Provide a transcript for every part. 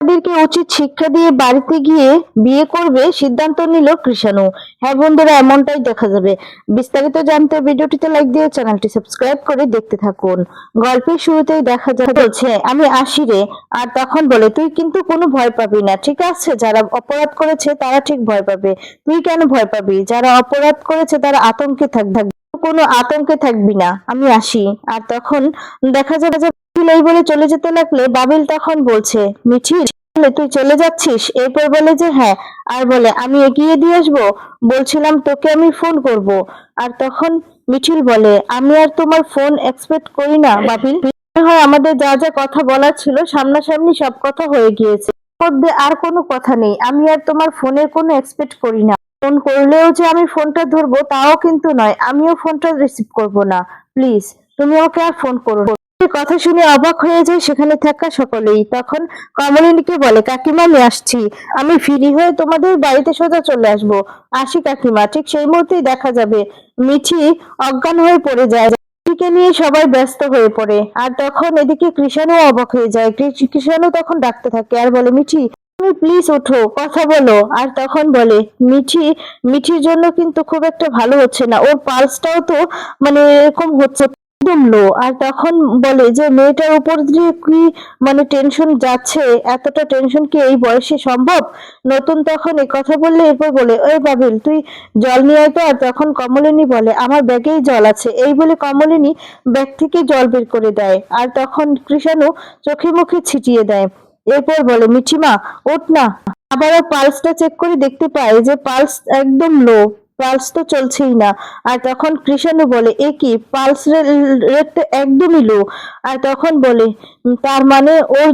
তাদেরকে উচিত শিক্ষা দিয়ে বাড়িতে গিয়ে বিয়ে করবে সিদ্ধান্ত নিল কৃষাণু। হ্যাঁ বন্ধুরা, এমনটাই দেখা যাবে। বিস্তারিত জানতে ভিডিওটিতে লাইক দিয়ে চ্যানেলটি সাবস্ক্রাইব করে দেখতে থাকুন। গল্পের শুরুতেই দেখা যাচ্ছে আমি আসি রে, আর তখন বলে তুই কিন্তু কোনো ভয় পাবি না, ঠিক আছে? যারা অপরাধ করেছে তারা ঠিক ভয় পাবে, তুই কেন ভয় পাবি? যারা অপরাধ করেছে তারা আতঙ্কে থাকবে, কোনো আতঙ্কে থাকবি না, আমি আসি। আর তখন দেখা যাবে যে মিঠিল এই বলে চলে যেতে লাগলে বাবিল তখন বলছে, মিঠিল তুই চলে যাচ্ছিস? এরপর বলে যে হ্যাঁ, আর বলে আমি এগিয়ে দিয়ে আসবো, বলছিলাম তোকে আমি ফোন করব। আর তখন মিঠিল বলে আমি আর তোমার ফোন এক্সপেক্ট করি না বাবিল, মনে হয় আমাদের যা যা কথা বলার ছিল সামনাসামনি সব কথা হয়ে গিয়েছে, মধ্যে আর কোনো কথা নেই, আমি আর তোমার ফোনের কোনো এক্সপেক্ট করি না। ফোন করলেও যে আমি ফোনটা ধরবো তাও কিন্তু নয়, আমিও ফোনটা রিসিভ করব না, প্লিজ তুমি আমাকে আর ফোন করো না। এই কথা শুনে অবাক হয়ে যায় সেখানে থাকা সকলেই। তখন কমলিনীকে বলে কাকিমা আমি আসছি, আমি ফ্রি হয়ে তোমাদের বাড়িতে সোজা চলে আসবো, আসি কাকিমা। ঠিক সেই মুহূর্তেই দেখা যাবে মিঠি অজ্ঞান হয়ে পড়ে যায়, মিঠিকে নিয়ে সবাই ব্যস্ত হয়ে পড়ে। আর তখন এদিকে কৃষাণু অবাক হয়ে যায়, কৃষাণু তখন ডাকতে থাকে আর বলে মিঠি তুমি প্লিজ ওঠো, কথা বলো। আর তখন বলে মিঠির জন্য কিন্তু খুব একটা ভালো হচ্ছে না, ওর পালসটাও তো মানে এরকম হচ্ছে, একদম লো। আর তখন বলে যে মেয়েটার উপর দিয়ে কি মানে টেনশন যাচ্ছে, এতটা টেনশন কি এই বয়সে সম্ভব? নতুন তখন এই কথা বললে এরপর বলে ওই বাবিল তুই জল নিয়ে আয় তো। আর তখন কমলিনী বলে আমার ব্যাগেই জল আছে, এই বলে কমলিনী ব্যাগ থেকে জল বের করে দেয়। আর তখন কৃষাণু চোখে মুখে ছিটিয়ে দেয়। এরপর বলে মিঠিমা ওঠ না। আবারও পালসটা চেক করে দেখতে পায় যে পালস একদম লো, পালস তো চলছেই না। আর তখন কৃষাণু বলে এ কি, পালস রেট তো একদমই লো। আর তখন বলে তার মানে ওর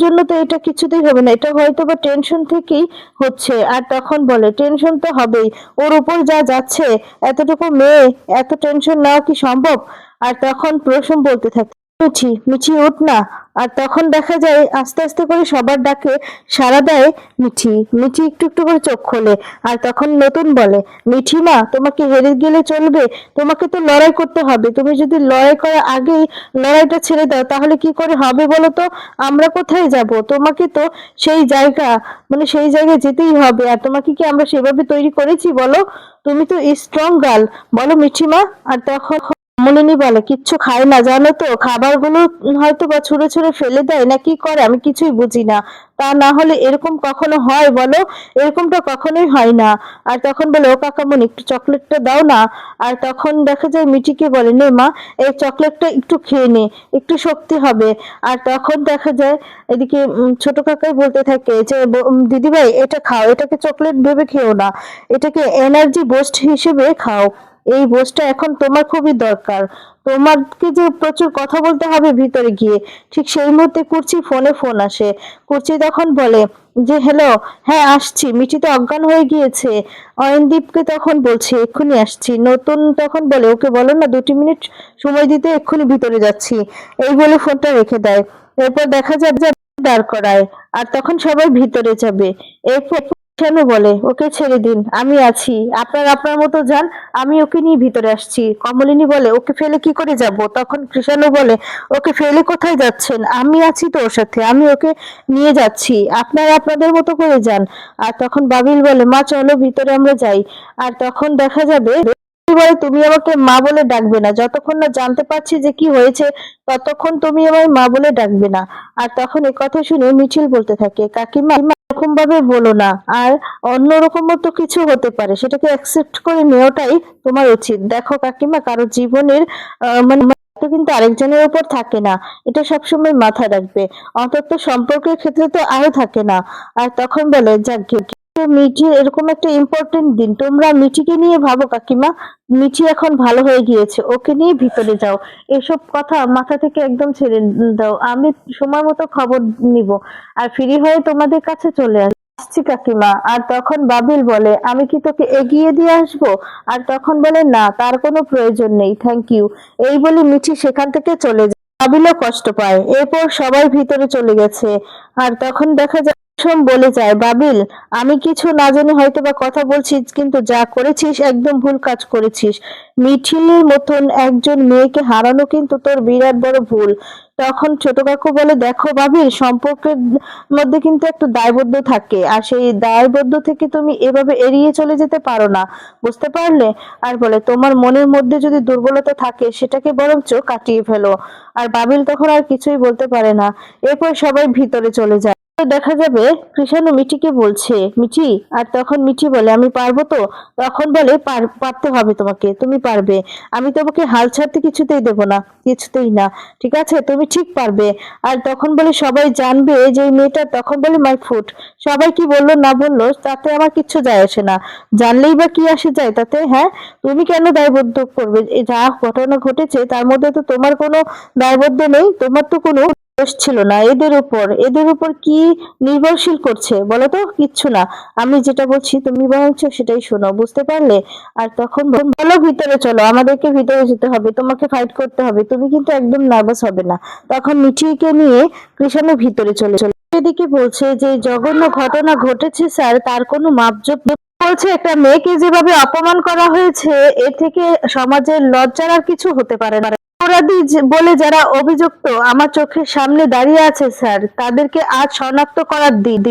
জন্য তো এটা কিছুতেই হবে না, এটা হয়তো বা টেনশন থেকেই হচ্ছে। আর তখন বলে টেনশন তো হবেই, ওর উপর যা যাচ্ছে, এতটুকু মেয়ে এত টেনশন নেওয়া কি সম্ভব? আর তখন প্রসম বলতে থাকে মিঠি মিঠি ওঠ না। আর তখন দেখা যায় আস্তে আস্তে করে সবার ডাকে সাড়া দেয় মিঠি। মিঠি একটু একটু করে চোখ খোলে। আর তখন নতুন বলে মিঠি মা তোমাকে হেরে গেলে চলবে, তোমাকে তো লড়াই করতে হবে, তুমি যদি লড়াই করার আগেই লড়াইটা ছেড়ে দাও তাহলে কি করে হবে বলো তো? আমরা কোথায় যাব? তোমাকে তো সেই জায়গা মানে সেই জায়গায় যেতেই হবে, আর তোমাকে কি আমরা সেভাবে তৈরি করেছি বলো? তুমি তো স্ট্রং গার্ল, বলো মিঠিমা। আর তখন কমলিনী বলে কিচ্ছু খায় না জানো তো, খাবারগুলো হয়তো বা ছুঁড়ে ছুঁড়ে ফেলে দেয় না কি করে আমি কিছুই বুঝি না, তা না হলে এরকম কখনো হয় বলো? এরকমটা কখনোই হয় না। আর তখন বলে ও কাকামণি একটু চকলেটটা দাও না। আর তখন দেখা যায় মিঠিকে বলে নে মা এই চকলেটটা একটু খেয়ে নে, একটু শক্তি হবে। আর তখন দেখা যায় এদিকে ছোট কাকাই বলতে থাকে যে দিদিভাই এটা খাও, এটাকে চকলেট ভেবে খেও না, এটাকে এনার্জি বুস্ট হিসেবে খাও, এই বোঝটা এখন তোমার খুবই দরকার, তোমাকে যে প্রচুর কথা বলতে হবে ভিতরে গিয়ে। ঠিক সেই মুহূর্তে কুর্চি ফোনে ফোন আসে। কুর্চি তখন বলে যে হ্যালো, হ্যাঁ আসছি, মিঠি তো অজ্ঞান হয়ে গিয়েছে। অয়নদীপকে তখন বলছে এক্ষুনি আসছি। নতুন তখন বলে ওকে বলো না 2টি মিনিট সময় দিতে, এক্ষুনি ভিতরে যাচ্ছি, এই বলে ফোনটা রেখে দেয়। এরপর দেখা যায় যে দাঁড় করায়। আর তখন সবাই ভিতরে যাবে। এরপর কেন বলে ওকে ছেড়ে দিন, আমি আছি, আপনার আপনার মতো যান, আমি ওকে নিয়ে ভিতরে আসছি। কমলিনী বলে ওকে ফেলে কি করে যাব? তখন কৃষাণু বলে ওকে ফেলে কোথায় যাচ্ছেন, আমি আছি তো ওর সাথে, আমি ওকে নিয়ে যাচ্ছি, আপনারা আপনাদের মতো করে যান। আর তখন বাবিল বলে মা চলো ভিতরে আমরা যাই। আর তখন দেখা যাবে বলে তুমি আমাকে মা বলে ডাকবে না, যতক্ষণ না জানতে পারছি যে কি হয়েছে ততক্ষণ তুমি আমায় মা বলে ডাকবে না। আর তখন এই কথা শুনে মিছিল বলতে থাকে কাকিমা এরকম ভাবে বলো না, আর অন্যরকমও তো কিছু হতে পারে, সেটাকে অ্যাকসেপ্ট করে নেওয়াটাই তোমার উচিত। দেখো কাকিমা কারো জীবনের মানে দায়িত্ব কিন্তু আরেকজনের উপর থাকে না, এটা সবসময় মাথায় রাখবে, অন্তত সম্পর্কের ক্ষেত্রে তো আরো থাকে না। আর তখন বলে যাক মিঠি এরকম একটা ইম্পর্টেন্ট দিন, তোমরা মিঠিকে নিয়ে ভাবো কাকিমা, মিঠি এখন ভালো হয়ে গিয়েছে, ওকে নিয়ে ভিতরে যাও, এসব কথা মাথা থেকে একদম ছেড়ে দাও, আমি সময় মতো খবর নিব আর ফ্রি হয়ে তোমাদের কাছে চলে আসছি কাকিমা। আর তখন বাবিল বলে আমি কি তোকে এগিয়ে দিয়ে আসবো? আর তখন বলে না তার কোনো প্রয়োজন নেই, থ্যাংক ইউ, এই বলে মিঠি সেখান থেকে চলে যায়। বাবিলও কষ্ট পায়। এরপর সবাই ভিতরে চলে গেছে। আর তখন দেখা যায় বলে যায়, বাবিল, আমি কিছু না জেনে হয়তো বা কথা বলছিস, কিন্তু যা করেছিস একদম ভুল কাজ করেছিস। মিঠিলের মতন একজন মেয়েকে হারানো কিন্তু তোর বিরাট বড় ভুল। তখন ছোট কাকু বলে, দেখো বাবিল, সম্পর্কের মধ্যে কিন্তু একটা দায়বদ্ধ থাকে, আর সেই দায়বদ্ধ থেকে তুমি এভাবে এড়িয়ে চলে যেতে পারো না, বুঝতে পারলে? আর বলে, তোমার মনের মধ্যে যদি দুর্বলতা থাকে সেটাকে বরঞ্চ কাটিয়ে ফেলো। আর বাবিল তখন আর কিছুই বলতে পারে না। এরপর সবাই ভিতরে চলে যায়। দেখা যাবে কৃষাণু মিঠিকে বলছে, মিঠি, আর তখন মিঠি বলে, আমি পারবো তো? তখন বলে, পারতে হবে তোমাকে, তুমি পারবে। আমি তোমাকে হাল ছাড়তে কিছুতেই দেব না, কিছুতেই না। ঠিক আছে, তুমি ঠিক পারবে। আর তখন বলে, সবাই জানবে যে এই মেয়েটা, তখন বলে, মাই ফুট, সবাই কি বললো না বললো তাতে আমার কিচ্ছু যায় আসে না, জানলেই বা কি আসে যায় তাতে? হ্যাঁ, তুমি কেন দায়বদ্ধ করবে? যা ঘটনা ঘটেছে তার মধ্যে তো তোমার কোনো দায়বদ্ধ নেই, তোমার তো কোনো দোষ ছিল না। এদের উপর কি নির্ভরশীল করছে বলো তো? কিচ্ছু না। আমি যেটা বলছি তুমি বরঞ্চ সেটাই শোনো, বুঝতে পারলে? আর তখন বলো, ভিতরে চলো, আমাদেরকে ভিতরে যেতে হবে, তোমাকে ফাইট করতে হবে, তুমি কিন্তু একদম নার্ভাস হবে না। তখন মিঠিকে নিয়ে কৃষাণু ভিতরে চলে চলে এদিকে বলছে যে জঘন্য ঘটনা ঘটেছে স্যার, তার কোনো মাপজোপ নেই। বলছে, একটা মেয়েকে যেভাবে অপমান করা হয়েছে, এ থেকে সমাজের লজ্জার আর কিছু হতে পারে না। অপরাধী বলে যারা অভিযুক্ত আমার চোখের সামনে দাঁড়িয়ে আছে স্যার, তাদেরকে আজ শনাক্ত করার দিন।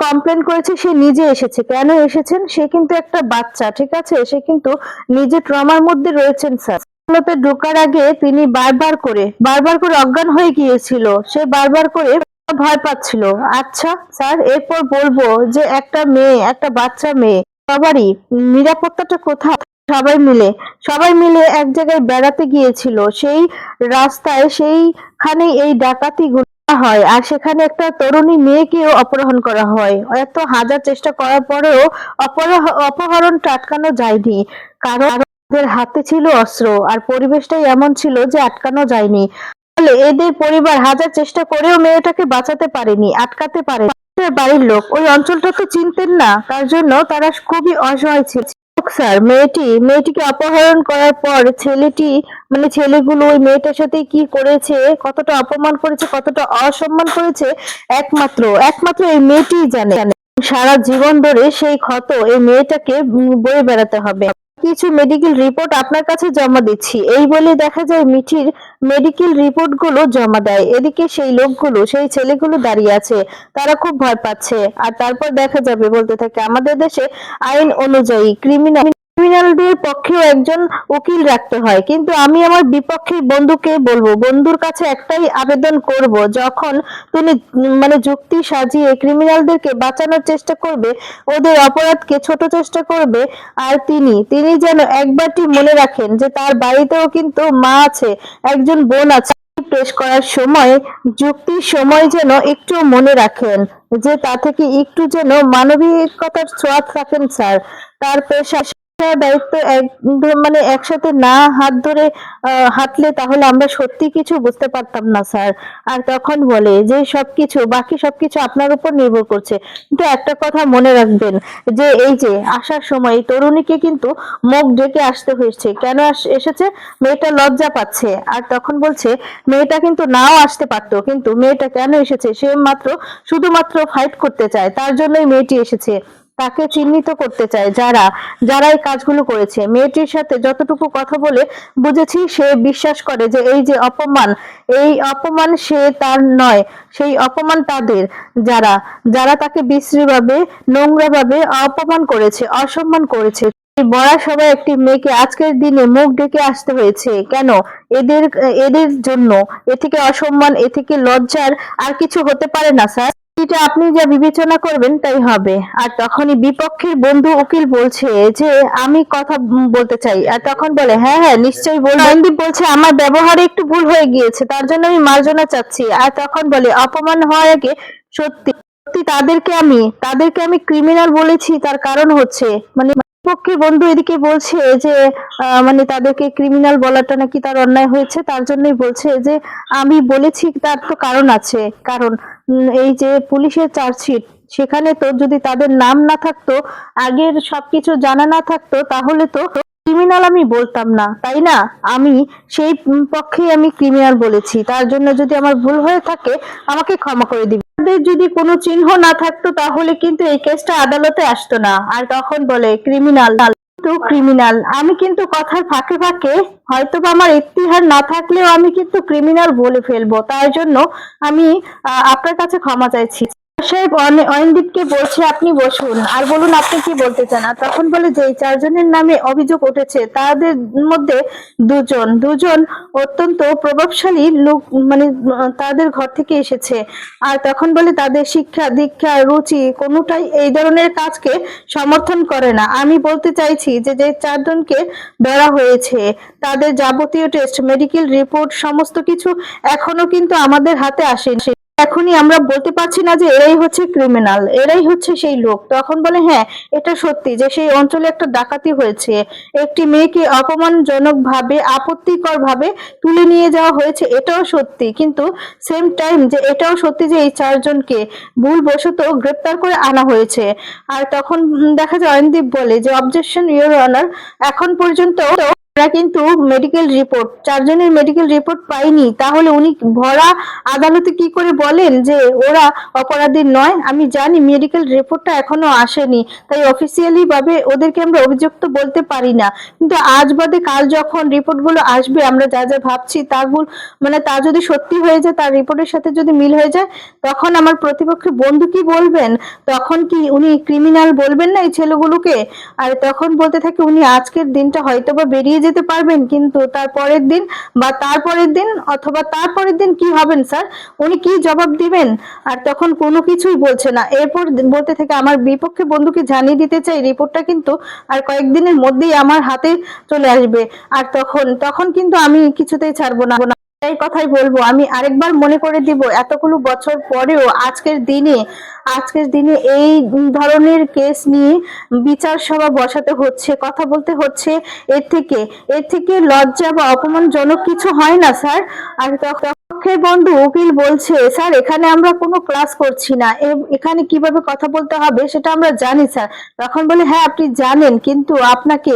কমপ্লেন করেছে, সে নিজে এসেছে। কেন এসেছেন? সে কিন্তু একটা বাচ্চা, ঠিক আছে? সে কিন্তু নিজে ট্রমার মধ্যে রয়েছেন স্যার। আদালতে ঢোকার আগে তিনি বারবার করে অজ্ঞান হয়ে গিয়েছিল, সে বারবার করে ভয় পাচ্ছিল। আচ্ছা স্যার, এরপর বলবো যে একটা মেয়ে, একটা বাচ্চা মেয়ে, সবারই নিরাপত্তাটা কোথায়? সবাই মিলে এক জায়গায় বেড়াতে গিয়েছিল, সেই রাস্তায় সেইখানে এই ডাকাতি হয়, আর সেখানে একটা তরুণী মেয়েকেও অপহরণ করা হয়। এত হাজার চেষ্টা করার পরেও অপহরণটা আটকানো যায়নি, কারণ ওদের হাতে ছিল অস্ত্র, আর পরিবেশটাই এমন ছিল যে আটকানো যায়নি। ফলে এদের পরিবার হাজার চেষ্টা করেও মেয়েটাকে বাঁচাতে পারেনি, আটকাতে পারে। বাড়ির লোক ওই অঞ্চলটা তো চিনতেন না, তার জন্য তারা খুবই অসহায় ছিল। স্যার, মেয়েটিকে অপহরণ করার পর ছেলেগুলো ওই মেয়েটার সাথে কি করেছে, কতটা অপমান করেছে, কতটা অসম্মান করেছে, একমাত্র একমাত্র এই মেয়েটিই জানে। সারা জীবন ধরে সেই ক্ষত এই মেয়েটাকে বয়ে বেড়াতে হবে। কিছু মেডিকেল রিপোর্ট আপনার কাছে জমা দিচ্ছি, এই বলে দেখা যায় মিঠির মেডিকেল রিপোর্ট গুলো জমা দেয়। এদিকে সেই লোকগুলো, সেই ছেলেগুলো দাঁড়িয়ে আছে, তারা খুব ভয় পাচ্ছে। আর তারপর দেখা যাবে, বলতে থাকে, আমাদের দেশে আইন অনুযায়ী ক্রিমিনালদের পক্ষেও একজন উকিল রাখতে হয়, কিন্তু আমি আমার বিপক্ষের বন্ধুকে বলবো, বন্ধুর কাছে একটাই আবেদন করব, যখন তিনি যুক্তি সাজিয়ে ক্রিমিনালদেরকে বাঁচানোর চেষ্টা করবে, ওদের অপরাধকে ছোট চেষ্টা করবে, আর তিনি যেন একবারটি মনে রাখেন যে তার বাড়িতেও কিন্তু মা আছে, একজন বোন আছে। পেশ করার সময়, যুক্তির সময় যেন একটু মনে রাখেন যে তা থেকে একটু যেন মানবিকতার ছোঁয়া রাখেন স্যার। তার পেশা দায়িত্ব একসাথে না হাত ধরে হাঁটলে তাহলে আমরা সত্যি কিছু বুঝতে পারতাম না স্যার। আর তখন বলে যে বাকি সবকিছু আপনার উপর নির্ভর করছে, কিন্তু একটা কথা মনে রাখবেন, যে এই যে আসার সময় এই তরুণীকে কিন্তু মুখ ঢেকে আসতে হয়েছে। কেন এসেছে? মেয়েটা লজ্জা পাচ্ছে। আর তখন বলছে, মেয়েটা কিন্তু নাও আসতে পারতো, কিন্তু মেয়েটা কেন এসেছে? সে শুধুমাত্র ফাইট করতে চায়, তার জন্যই মেয়েটি এসেছে। তাকে চিহ্নিত করতে চায় যারা যারা এই কাজগুলো করেছে। মেয়েটির সাথে যতটুকু কথা বলে বুঝেছি, সে বিশ্বাস করে যে এই অপমান সে তার নয়, সেই অপমান তাদের, যারা যারা তাকে বিশ্রীভাবে, নোংরাভাবে অপমান করেছে, অসম্মান করেছে। বড়া সবাই একটি মেয়েকে আজকের দিনে মুখ ঢেকে আসতে হয়েছে কেন? এদের এদের জন্য। এ থেকে অসম্মান, এ থেকে লজ্জার আর কিছু হতে পারে না স্যার। এটা আপনি যা বিবেচনা করবেন তাই হবে। আর তখনই বিপক্ষের বন্ধু উকিল বলছে যে আমি কথা বলতে চাই। আর তখন বলে, হ্যাঁ হ্যাঁ, নিশ্চয়ই বলবেন। সন্দীপ বলছে, আমার ব্যবহারে একটু ভুল হয়ে গিয়েছে, তার জন্য আমি মার্জনা চাচ্ছি। আর তখন বলে, অপমান হওয়ার আগে সত্যি সত্যি তাদেরকে আমি ক্রিমিনাল বলেছি, তার কারণ হচ্ছে পক্ষের বন্ধু এদিকে বলছে যে তাদেরকে ক্রিমিনাল বলাটা নাকি তার অন্যায় হয়েছে, তার জন্যই বলছে যে আমি বলেছি, তার তো কারণ আছে। কারণ এই যে পুলিশের চার্জশিট, সেখানে তো যদি তাদের নাম না থাকতো, আগের সবকিছু জানা না থাকতো, তাহলে তো ক্রিমিনাল আমি বলতাম না, তাই না? আমি সেই পক্ষেই আমি ক্রিমিনাল বলেছি। তার জন্য যদি আমার ভুল হয়ে থাকে, আমাকে ক্ষমা করে দিবেন। তাদের যদি কোনো চিহ্ন না থাকতো তাহলে কিন্তু এই কেসটা আদালতে আসতো না। আর তখন বলে ক্রিমিনাল তো ক্রিমিনাল, আমি কিন্তু কথার ফাঁকে ফাঁকে হয়তোবা আমার ইতিহার না থাকলেও আমি কিন্তু ক্রিমিনাল বলে ফেলবো, তার জন্য আমি আপনার কাছে ক্ষমা চাইছি। সাহেব অয়নদীপকে বলছে আপনি বসুন আর বলুন আপনি কি বলতে চান। আর তখন বলে যে এই চারজনের নামে অভিযোগ উঠেছে তাদের মধ্যে দুজন অত্যন্ত প্রভাবশালী লোক, মানে তাদের ঘর থেকে এসেছে। আর তখন বলে তাদের শিক্ষা দীক্ষা রুচি কোনোটাই এই ধরনের কাজকে সমর্থন করে না। আমি বলতে চাইছি যে যে চারজনকে ধরা হয়েছে তাদের যাবতীয় টেস্ট মেডিকেল রিপোর্ট সমস্ত কিছু এখনো কিন্তু আমাদের হাতে আসেনি। এখনই আমরা বলতে পারছি না যে এরাই হচ্ছে ক্রিমিনাল, এরাই হচ্ছে সেই লোক। তখন বলে হ্যাঁ এটা সত্যি যে সেই অঞ্চলে একটা ডাকাতি হয়েছে, একটি মেয়েকে অপমানজনক ভাবে আপত্তিকর ভাবে তুলে নিয়ে যাওয়া হয়েছে, এটাও সত্যি। কিন্তু সেম টাইম যে এটাও সত্যি যে এই চারজনকে ভুলবশত গ্রেপ্তার করে আনা হয়েছে। আর তখন দেখা যায় অয়নদীপ বলে যে অবজেকশন ইওর অনার, এখন পর্যন্ত আমরা কিন্তু মেডিকেল রিপোর্ট চারজনের মেডিকেল রিপোর্ট পাইনি, তাহলে উনি ভরা আদালতে কি করে বলেন যে ওরা অপরাধী নয়। আমি জানি মেডিকেল রিপোর্টটা এখনো আসেনি, তাই অফিসিয়ালি ভাবে ওদেরকে আমরা অভিযুক্ত বলতে পারি না, কিন্তু আজ বাদে কাল যখন রিপোর্টগুলো আসবে আমরা যা যা ভাবছি তাগুলো মানে তা যদি সত্যি হয়ে যায়, তার রিপোর্টের সাথে যদি মিল হয়ে যায়, তখন আমার প্রতিপক্ষের বন্ধু কি বলবেন? তখন কি উনি ক্রিমিনাল বলবেন না এই ছেলেগুলোকে? আর তখন বলতে থাকে উনি আজকের দিনটা হয়তোবা বেরিয়ে যেতে পারবেন, কিন্তু তার পরের দিন বা তারপরের দিন অথবা তারপরের দিন কি হবেন স্যার, উনি কি জবাব দিবেন? আর তখন কোনো কিছুই বলছে না। এরপর বলতে থেকে আমার বিপক্ষে বন্ধুকে জানিয়ে দিতে চাই রিপোর্টটা কিন্তু আর কয়েকদিনের মধ্যেই আমার হাতে চলে আসবে। আর তখন তখন কিন্তু আমি কিছুতেই ছাড়বো না। এই কথাই বলবো, আমি আরেকবার মনে করে দিব এতগুলো বছর পরেও আজকের দিনে এই ধরনের কেস নিয়ে বিচার সভা বসাতে হচ্ছে, কথা বলতে হচ্ছে, এর থেকে লজ্জা বা অপমানজনক কিছু হয় না স্যার। আর পক্ষের বন্ধু উকিল বলছে স্যার এখানে আমরা কোনো ক্লাস করছি না, এখানে কিভাবে কথা বলতে হবে সেটা আমরা জানি স্যার। তখন বলে হ্যাঁ আপনি জানেন, কিন্তু আপনাকে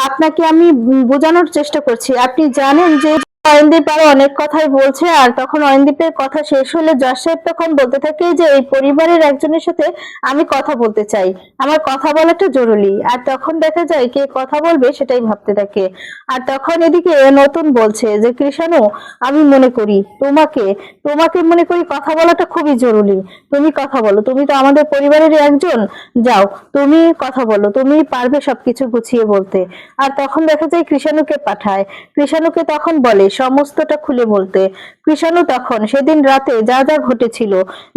আপনাকে আমি বোঝানোর চেষ্টা করছি। আপনি জানেন যে অয়নদীপ আরো অনেক কথাই বলছে। আর তখন অয়নদীপের কথা শেষ হলে জজ সাহেব তখন বলতে থাকে যে এই পরিবারের একজনের সাথে আমি কথা বলতে চাই, আমার কথা বলাটা জরুরি। আর তখন দেখা যায় কে কথা বলবে সেটাই ভাবতে থাকে। আর তখন এদিকে নতুন বলছে যে কৃষাণু, আমি মনে করি তোমাকে তোমাকে মনে করি কথা বলাটা খুবই জরুরি, তুমি কথা বলো, তুমি তো আমাদের পরিবারের একজন, যাও তুমি কথা বলো, তুমি পারবে সবকিছু গুছিয়ে বলতে। আর তখন দেখা যায় কৃষাণুকে পাঠায়, কৃষাণুকে তখন বলে সমস্তটা খুলে বলতে। কৃষাণু তখন সেদিন রাতে যা যা ঘটেছিল,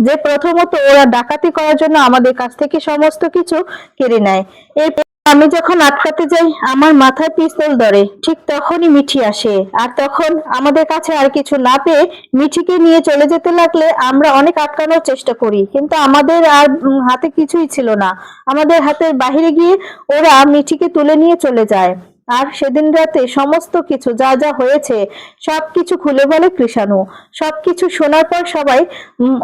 যে প্রথমত ওরা ডাকাতি করার জন্য আমাদের কাছ থেকে সমস্ত কিছু কেড়ে নেয়, এরপর আমি যখন আটকাতে যাই আমার মাথায় পিস্তল ধরে, ঠিক তখনই মিঠি আসে। আর তখন আমাদের কাছে আর কিছু না পেয়ে মিঠিকে নিয়ে চলে যেতে লাগলে আমরা অনেক আটকানোর চেষ্টা করি, কিন্তু আমাদের আর হাতে কিছুই ছিল না। আমাদের হাতের বাহিরে গিয়ে ওরা মিঠিকে তুলে নিয়ে চলে যায়। আর সেদিন রাতে সমস্ত কিছু যা যা হয়েছে সবকিছু খুলে বলে কৃষাণু। সবকিছু শোনার পর সবাই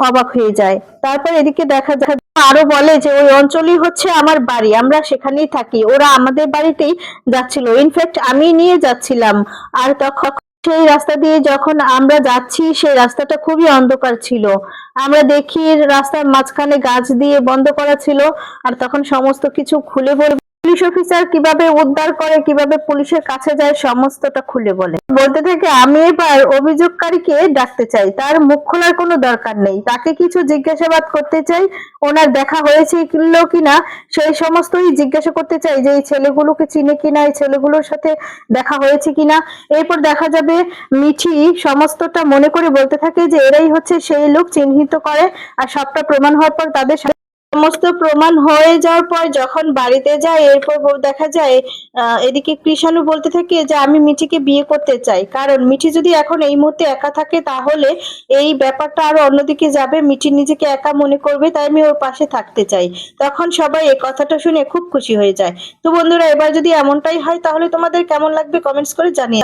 অবাক হয়ে যায়। তারপর এদিকে দেখা যায় আরো বলে যে ওই অঞ্চলই হচ্ছে আমার বাড়ি, আমরা সেখানেই থাকি, ওরা আমাদের বাড়িতেই যাচ্ছিল, ইনফ্যাক্ট আমি নিয়ে যাচ্ছিলাম। আর তখন সেই রাস্তা দিয়ে যখন আমরা যাচ্ছি সেই রাস্তাটা খুবই অন্ধকার ছিল, আমরা দেখি রাস্তার মাঝখানে গাছ দিয়ে বন্ধ করা ছিল। আর তখন সমস্ত কিছু খুলে বলে পুলিশ অফিসার কিভাবে উদ্ধার করে, কিভাবে পুলিশের কাছে যায়, সমস্তটা খুলে বলে। বলতে থাকে আমি এবার অভিযোগকারীকে ডাকতে চাই, তার মুখ খোলার কোনো দরকার নেই, তাকে কিছু জিজ্ঞাসাবাদ করতে চাই, ওনার দেখা হয়েছিল কিনা সেই সমস্তই জিজ্ঞাসা করতে চাই, যে এই ছেলেগুলোকে চিনে কিনা, এই ছেলেগুলোর সাথে দেখা হয়েছে কিনা। এরপর দেখা যাবে মিঠি সমস্তটা মনে করে বলতে থাকে যে এরাই হচ্ছে সেই লোক, চিহ্নিত করে। আর সবটা প্রমাণ হওয়ার পর তাদের সমস্ত প্রমাণ হয়ে যাওয়ার পর যখন বাড়িতে যায়, এরপর দেখা যায় এদিকে কৃষাণু বলতে থাকে যে আমি মিঠিকে বিয়ে করতে চাই, কারণ মিঠি যদি এখন এই মুহূর্তে একা থাকে তাহলে এই ব্যাপারটা আরো অন্যদিকে যাবে, মিঠি নিজেকে একা মনে করবে, তাই আমি ওর পাশে থাকতে চাই। তখন সবাই এই কথাটা শুনে খুব খুশি হয়ে যায়। তো বন্ধুরা এবার যদি এমনটাই হয় তাহলে তোমাদের কেমন লাগবে কমেন্টস করে জানিয়ে